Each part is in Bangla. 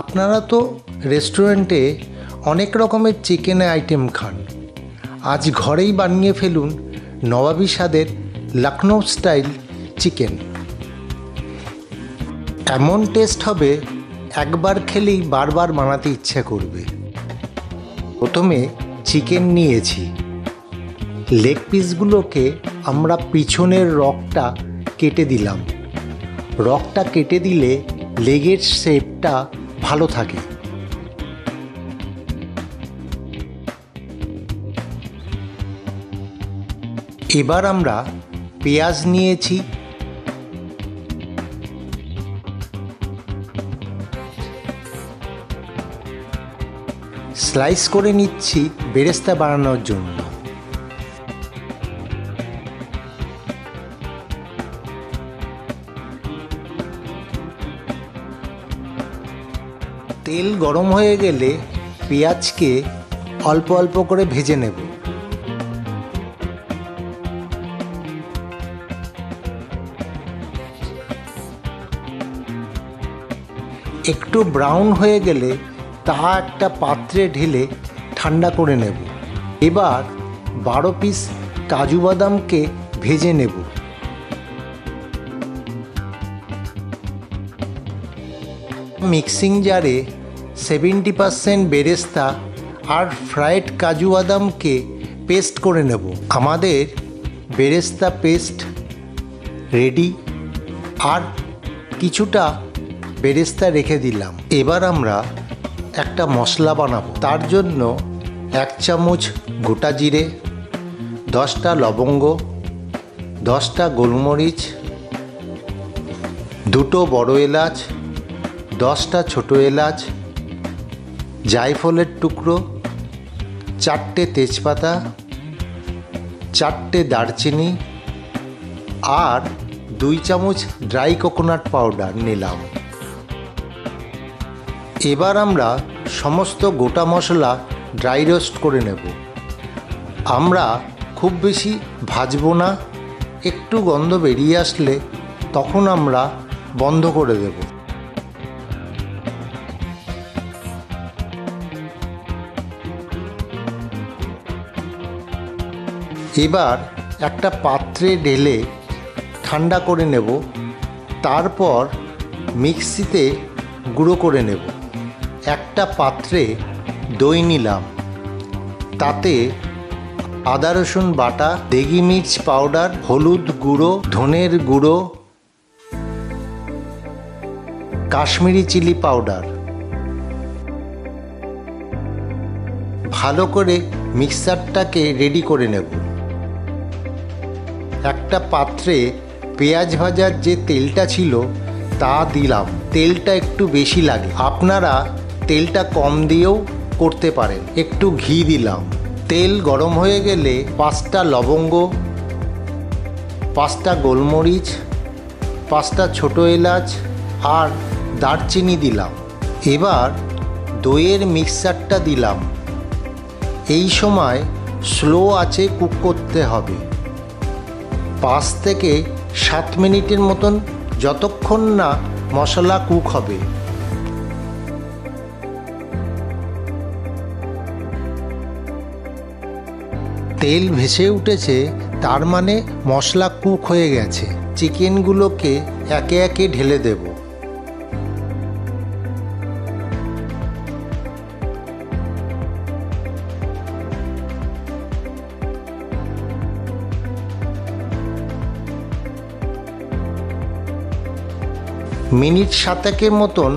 আপনারা তো রেস্টুরেন্টে অনেক রকমের চিকেনের আইটেম খান। আজ ঘরেই বানিয়ে ফেলুন নবাবী স্বাদের লখনৌ স্টাইল চিকেন। এমন টেস্ট হবে, একবার খেলেই বারবার বানাতে ইচ্ছে করবে। প্রথমে চিকেন নিয়েছি। লেগ পিসগুলোকে আমরা পিছনের রগটা কেটে দিলাম। রগটা কেটে দিলে লেগের শেপটা ভালো থাকে। এবার আমরা পেঁয়াজ নিয়েছি। স্লাইস করে নিচ্ছি বেরেস্তা বানানোর জন্য। তেল গরম হয়ে গেলে পেঁয়াজকে অল্প অল্প করে ভেজে নেব। একটু ব্রাউন হয়ে গেলে তা একটা পাত্রে ঢেলে ঠান্ডা করে নেব। এবার 12 পিস কাজু বাদামকে ভেজে নেব। মিক্সিং জারে 70% বেরেস্তা আর ফ্রাইড কাজু বাদামকে পেস্ট করে নেব। আমাদের বেরেস্তা পেস্ট রেডি। আর কিছুটা বেরেস্তা রেখে দিলাম। এবার আমরা একটা মশলা বানাবো। তার জন্য 1 চামচ গোটা জিরে, 10টা লবঙ্গ, 10টা গোলমরিচ, 2টো বড় এলাচ, 10টা ছোট এলাচ, জায়ফলের টুকরো, 4টে তেজপাতা, 4টে দারচিনি আর 2 চামচ ড্রাই কোকোনাট পাউডার নিলাম। এবার আমরা সমস্ত গোটা মশলা ড্রাই রোস্ট করে নেব। আমরা খুব বেশি ভাজবো না। একটু গন্ধ বেরিয়ে আসলে তখন আমরা বন্ধ করে দেব। এবার একটা পাত্রে ঢেলে ঠান্ডা করে নেব। তারপর মিক্সিতে গুঁড়ো করে নেব। একটা পাত্রে দই নিলাম। তাতে আদা রসুন বাটা, দেগি মির্চ পাউডার, হলুদ গুঁড়ো, ধনের গুঁড়ো, কাশ্মীরি চিলি পাউডার ভালো করে মিক্সারটাকে রেডি করে নেব। একটা পাত্রে পেঁয়াজ ভাজার যে তেলটা ছিল তা দিলাম। তেলটা একটু বেশি লাগে, আপনারা তেলটা কম দিয়েও করতে পারেন। একটু ঘি দিলাম। তেল গরম হয়ে গেলে 5টা লবঙ্গ, 5টা গোলমরিচ, 5টা ছোট এলাচ আর দারচিনি দিলাম। এবার দইয়ের মিক্সচারটা দিলাম। এই সময় স্লো আঁচে কুক করতে হবে 5 থেকে 7 মিনিটের মতন, যতক্ষণ না মশলা কুক হবে। তেল ভেসে উঠেছে, তার মানে মশলা কুক হয়ে গেছে। চিকেনগুলোকে একে একে ঢেলে দেব। মিনিট 7 মতন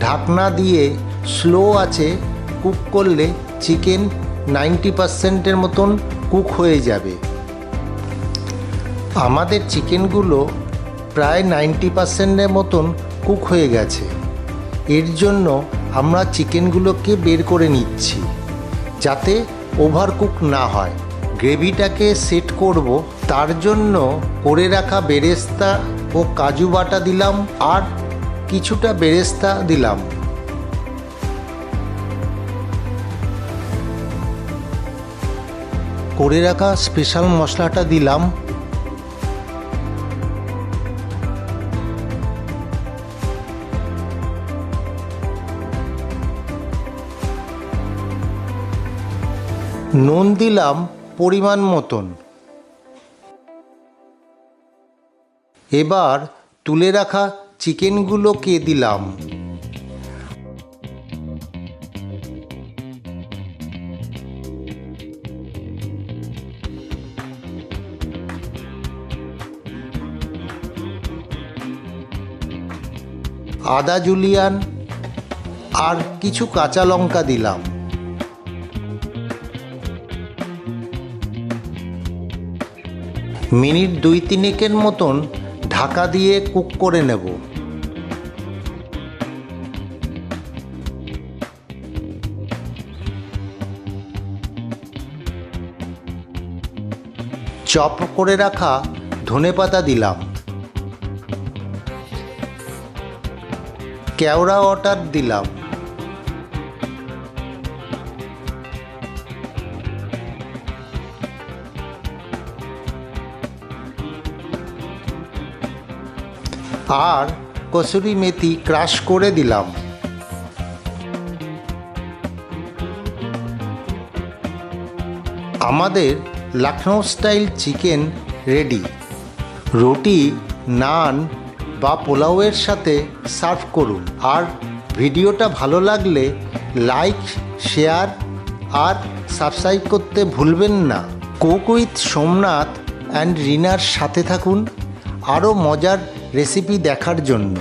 ঢাকনা দিয়ে স্লো আঁচে কুক করলে চিকেন 90%-এর মতন কুক হয়ে যাবে। আমাদের চিকেনগুলো প্রায় 90%-এর মতন কুক হয়ে গেছে। এর জন্য আমরা চিকেনগুলোকে বের করে নিচ্ছি যাতে ওভার কুক না হয়। গ্রেভিটাকে সেট করব, তার জন্য করে রাখা বেরেস্তা ও কাজু বাটা দিলাম আর কিছুটা বেরেস্তা দিলাম। করে রাখা স্পেশাল মশলাটা দিলাম। নুন দিলাম পরিমাণ মতন। এবার তুলে রাখা চিকেনগুলোকে দিলাম। আদা জুলিয়ান আর কিছু কাঁচা লঙ্কা দিলাম। মিনিট 2-3 মতন ঢাকা দিয়ে কুক করে নেব। চপ করে রাখা ধনেপাতা দিলাম। কেওড়া ওয়াটার দিলাম। আর কসুরি মেথি ক্রাশ করে দিলাম। আমাদের লখনৌ স্টাইল চিকেন রেডি। রুটি, নান বা পোলাওয়ের সাথে সার্ভ করুন। আর ভিডিওটা ভালো লাগলে লাইক, শেয়ার আর সাবস্ক্রাইব করতে ভুলবেন না। কুক উইথ সোমনাথ অ্যান্ড রিনার সাথে থাকুন আরও মজার রেসিপি দেখার জন্য।